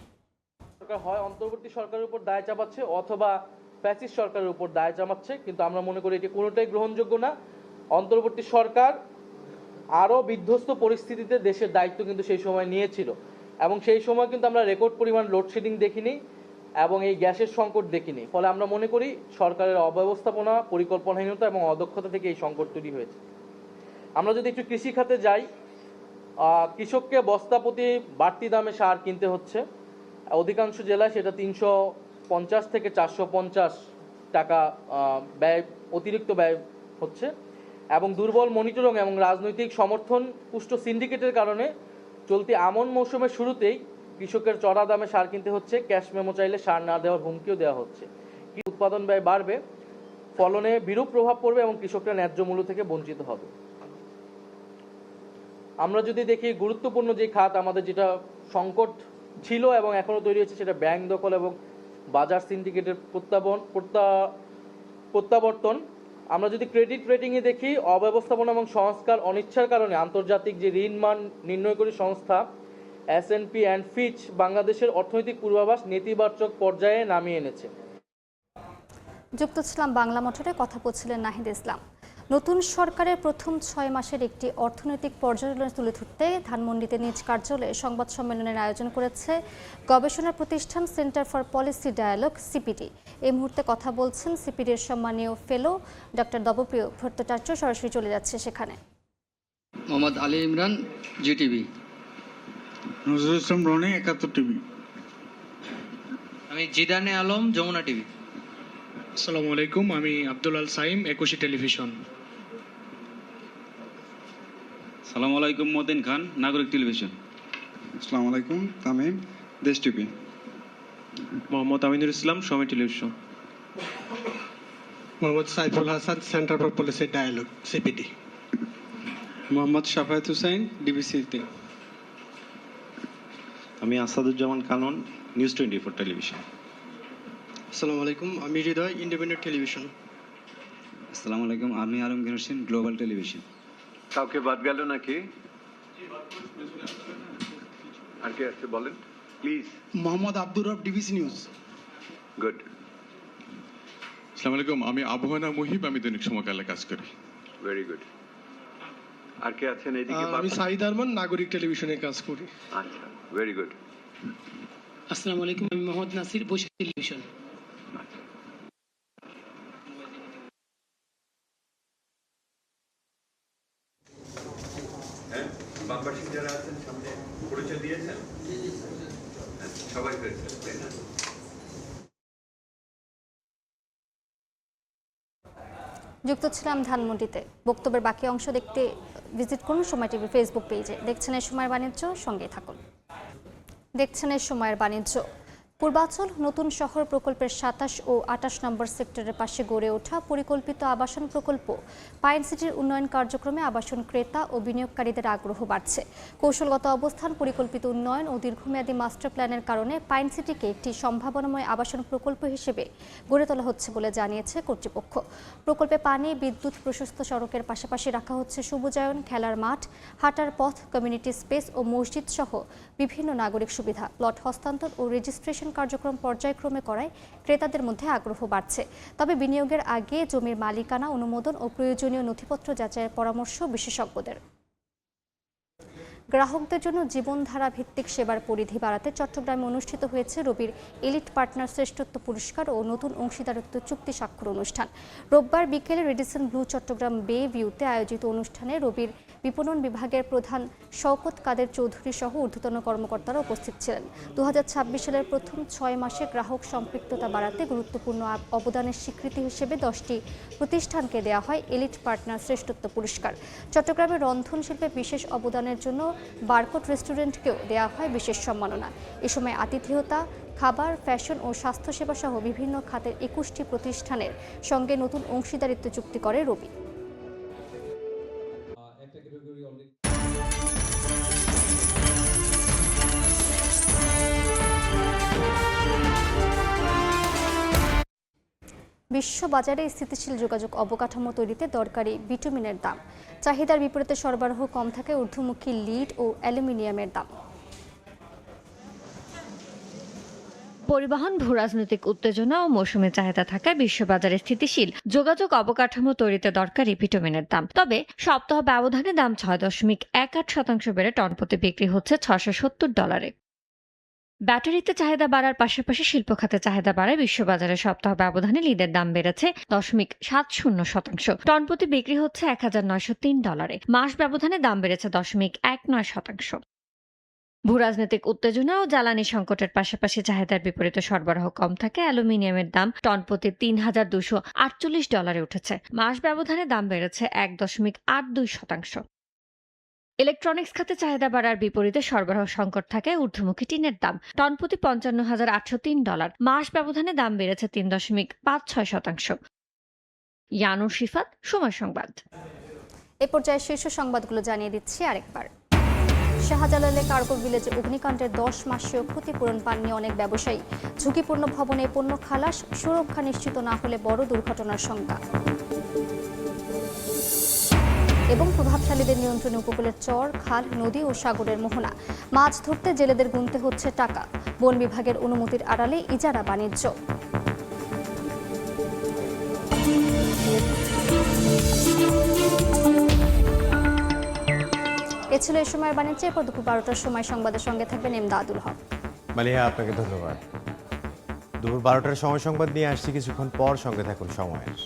Speaker 30: সরকার হয় অন্তর্বর্তী সরকারের উপর দায় চাপাচ্ছে অথবা ফ্যাসিস্ট সরকারের উপর দায় চাপাচ্ছে, কিন্তু আমরা মনে করি এটি কোনোটাই গ্রহণযোগ্য না। অন্তর্বর্তী সরকার আরও বিধ্বস্ত পরিস্থিতিতে দেশের দায়িত্ব কিন্তু সেই সময় নিয়েছিল এবং সেই সময় কিন্তু আমরা রেকর্ড পরিমাণ লোডশেডিং দেখিনি এবং এই গ্যাসের সংকট দেখিনি। ফলে আমরা মনে করি সরকারের অব্যবস্থাপনা, পরিকল্পনাহীনতা এবং অদক্ষতা থেকে এই সংকট তৈরি হয়েছে। আমরা যদি একটু কৃষি খাতে যাই, কৃষককে বস্তা প্রতি বাড়তি দামে সার কিনতে হচ্ছে। অধিকাংশ জেলায় সেটা 350 থেকে 450 টাকা অতিরিক্ত ব্যয় হচ্ছে এবং দুর্বল মনিটরিং এবং রাজনৈতিক সমর্থন পুষ্ট সিন্ডিকেটের কারণে চলতি আমন মৌসুমের শুরুতেই কৃষকের চড়া দামে সার কিনতে হচ্ছে, ক্যাশ মেমো চাইলে সার না দেওয়ার হুমকিও দেওয়া হচ্ছে। উৎপাদন ব্যয় বাড়বে, ফলনে বিরূপ প্রভাব পড়বে এবং কৃষকরা ন্যায্য মূল্য থেকে বঞ্চিত হবে। আমরা যদি দেখি গুরুত্বপূর্ণ যে খাত আমাদের যেটা সংকট ছিল এবং এখনও তৈরি হচ্ছে, সেটা ব্যাংক দখল এবং বাজার সিন্ডিকেটের প্রত্যাবর্তন। আমরা যদি ক্রেডিট রেটিংয়ে দেখি, অব্যবস্থাপনা এবং সংস্কার অনিচ্ছার কারণে আন্তর্জাতিক যে ঋণ মান নির্ণয়কারী সংস্থা S&P অ্যান্ড ফিচ বাংলাদেশের অর্থনৈতিক পূর্বাভাস নেতিবাচক পর্যায়ে নামিয়ে এনেছে।
Speaker 1: যুক্ত ছিলাম বাংলা মোটরে, কথা বলছিলেন নাহিদ ইসলাম। নতুন সরকারের প্রথম 6 মাসের একটি অর্থনৈতিক পর্যালোচনা তুলে ধরতে ধানমন্ডিতে নিজ কার্যালয়ে সংবাদ সম্মেলনের আয়োজন করেছে গবেষণা প্রতিষ্ঠান centre for policy dialogue CPD. এই মুহূর্তে কথা বলছেন সিপিডির সম্মানীয় ফেলো ডক্টর দেবপ্রিয় ভট্টাচার্য। সরাসরি চলে যাচ্ছে সেখানে।
Speaker 4: মোহাম্মদ আলী ইমরান, জিটিভি।
Speaker 5: নজরুল ইসলাম রনি, 71 টিভি।
Speaker 4: আমি জিদানে আলম, যমুনা টিভি।
Speaker 5: আসসালামু আলাইকুম, আমি আব্দুল আল সাইম, 21 টেলিভিশন।
Speaker 6: আসসালামু আলাইকুম, মতিন খান, নাগরিক টেলিভিশন।
Speaker 5: আসসালামু আলাইকুম, তামিম, দেশ TV.
Speaker 6: Mohammad Aminul Islam, Somoy television.
Speaker 5: Mohammad Saiful Hasan, centre for policy dialogue CPD. Mohammad Shafayet Hussain, ডিবিসিতে।
Speaker 6: আমি আসাদুজ্জামান কানন, নিউজ 24 টেলিভিশন।
Speaker 5: আসসালামু আলাইকুম, আমি হৃদয়, ইন্ডিপেন্ডেন্ট টেলিভিশন।
Speaker 6: আসসালামু আলাইকুম, আমি আলমগীর হোসেন, গ্লোবাল টেলিভিশন।
Speaker 5: কাউকে বাদ গেল নাকি? আর কে আছে বলেন প্লিজ। মোহাম্মদ আব্দুর রব, ডিবিসি নিউজ। গুড।
Speaker 6: আসসালামু আলাইকুম, আমি আবহাওয়া মুহিব, আমি দৈনিক সমকালে কাজ করি।
Speaker 5: Very good. আর কে আছেন এইদিকে? আমি সাইদ আরমান, নাগরিক টেলিভিশনে কাজ করি। আচ্ছা, ভেরি গুড।
Speaker 4: আসসালামু আলাইকুম, আমি মোহাম্মদ নাসির, বৈশাখ টেলিভিশন।
Speaker 5: বামবাসী যারা আছেন সামনে পরিচয় দিয়েছেন সবাই পেয়েছেন, তাই না?
Speaker 1: যুক্ত ছিলাম ধানমন্ডিতে। বক্তব্যের বাকি অংশ দেখতে ভিজিট করুন সময় টিভির ফেসবুক পেজে। দেখছেন এই সময়ের বাণিজ্য, সঙ্গেই থাকুন। দেখছেন এই সময়ের বাণিজ্য। পূর্বাঞ্চল নতুন শহর প্রকল্পের 27 ও 28 নম্বর সেক্টরের পাশে গড়ে ওঠা পরিকল্পিত আবাসন প্রকল্প পাইন সিটির উন্নয়ন কার্যক্রমে আবাসন ক্রেতা ও বিনিয়োগকারীদের আগ্রহ বাড়ছে। কৌশলগত অবস্থান, পরিকল্পিত উন্নয়ন ও দীর্ঘমেয়াদী মাস্টার প্ল্যানের কারণে পাইন সিটিকে একটি সম্ভাবনাময় আবাসন প্রকল্প হিসেবে গড়ে তোলা হচ্ছে বলে জানিয়েছে কর্তৃপক্ষ। প্রকল্পে পানি, বিদ্যুৎ, প্রশস্ত সড়কের পাশাপাশি রাখা হচ্ছে সবুজায়ন, খেলার মাঠ, হাঁটার পথ, কমিউনিটি স্পেস ও মসজিদ সহ বিভিন্ন নাগরিক সুবিধা। প্লট হস্তান্তর ও রেজিস্ট্রেশন কার্যক্রম পর্যায়ক্রমে করায় ক্রেতাদের মধ্যে আগ্রহ বাড়ছে। তবে বিনিয়োগের আগে জমির মালিকানা অনুমোদন ও প্রয়োজনীয় নথিপত্র যাচাইয়ের পরামর্শ বিশেষজ্ঞদের। গ্রাহকদের জন্য জীবনধারা ভিত্তিক সেবার পরিধি বাড়াতে চট্টগ্রামে অনুষ্ঠিত হয়েছে রবির এলিট পার্টনার শ্রেষ্ঠত্ব পুরস্কার ও নতুন অংশীদারত্ব চুক্তি স্বাক্ষর অনুষ্ঠান। রোববার বিকেলে রেডিসন ব্লু চট্টগ্রাম বে ভিউতে আয়োজিত অনুষ্ঠানে রবির বিপণন বিভাগের প্রধান শওকত কাদের চৌধুরী সহ ঊর্ধ্বতন কর্মকর্তারা উপস্থিত ছিলেন। 2026 সালের প্রথম 6 মাসে গ্রাহক সম্পৃক্ততা বাড়াতে গুরুত্বপূর্ণ অবদানের স্বীকৃতি হিসেবে 10টি প্রতিষ্ঠানকে দেওয়া হয় এলিট পার্টনার শ্রেষ্ঠত্ব পুরস্কার। চট্টগ্রামের রন্ধন শিল্পে বিশেষ অবদানের জন্য বারকোট রেস্টুরেন্টকেও দেওয়া হয় বিশেষ সম্মাননা। এ সময় আতিথেয়তা, খাবার, ফ্যাশন ও স্বাস্থ্যসেবা সহ বিভিন্ন খাতের 21টি প্রতিষ্ঠানের সঙ্গে নতুন অংশীদারিত্ব চুক্তি করে রবি। বিশ্ববাজারে স্থিতিশীল যোগাযোগ অবকাঠামো তৈরিতে দরকারি বিটুমিনের দাম। চাহিদার বিপরীতে সরবরাহ কম থাকায় ঊর্ধ্বমুখী লিড ও অ্যালুমিনিয়ামের দাম।
Speaker 8: পরিবহন, ভূরাজনৈতিক উত্তেজনা ও মৌসুমী চাহিদা থাকায় বিশ্ববাজারে স্থিতিশীল যোগাযোগ অবকাঠামো তৈরিতে দরকারি ভিটামিনের দাম। তবে সপ্তাহ ব্যবধানে দাম 6.18% বেড়ে টন প্রতি বিক্রি হচ্ছে $670। ব্যাটারিতে চাহিদা বাড়ার পাশাপাশি শিল্প খাতে চাহিদা বাড়ায় বিশ্ববাজারে সপ্তাহ ব্যবধানে লিডের দাম বেড়েছে 0.70%। টন প্রতি বিক্রি হচ্ছে $1903। মাস ব্যবধানে দাম বেড়েছে 0.19%। ভূরাজনৈতিক উত্তেজনা ও জ্বালানি সংকটের পাশাপাশি চাহিদার বিপরীতে সরবরাহ কম থাকে অ্যালুমিনিয়ামের দাম টন প্রতি $৩,248 উঠেছে। মাস ব্যবধানে দাম বেড়েছে 1.82%। ইলেকট্রনিক্স খাতে চাহিদা বাড়ার বিপরীতে সরবরাহ সংকট থাকায় ঊর্ধ্বমুখী টিনের দাম টন প্রতি $55,803। মাস ব্যবধানে দাম বেড়েছে 3.56%। ইয়ানুর শিফাত, সময় সংবাদ।
Speaker 1: এ পর্যায়ে শীর্ষ সংবাদগুলো জানিয়ে দিচ্ছি আরেকবার। শাহজালালে কার্গো ভিলেজে অগ্নিকাণ্ডের 10 মাসেও ক্ষতিপূরণ পাননি অনেক ব্যবসায়ী। ঝুঁকিপূর্ণ ভবনে পণ্য খালাস, সুরক্ষা নিশ্চিত না হলে বড় দুর্ঘটনার শঙ্কা। এবং প্রভাবশালীদের নিয়ন্ত্রণে উপকূলের চর, খাল, নদী ও সাগরের মোহনা। মাছ ধরতে জেলেদের গুনতে হচ্ছে টাকা। বন বিভাগের অনুমতির আড়ালে ইজারা বাণিজ্য। এ ছিল এই সময়ের বাণিজ্য। এরপর দুপুর 12টার সময় সংবাদের সঙ্গে থাকবেন এমদাদুল হক।
Speaker 2: মালিহা, আপনাকে ধন্যবাদ। দুপুর 12টার সময় সংবাদ নিয়ে আসছি কিছুক্ষণ পর, সঙ্গে থাকুন সময়ের।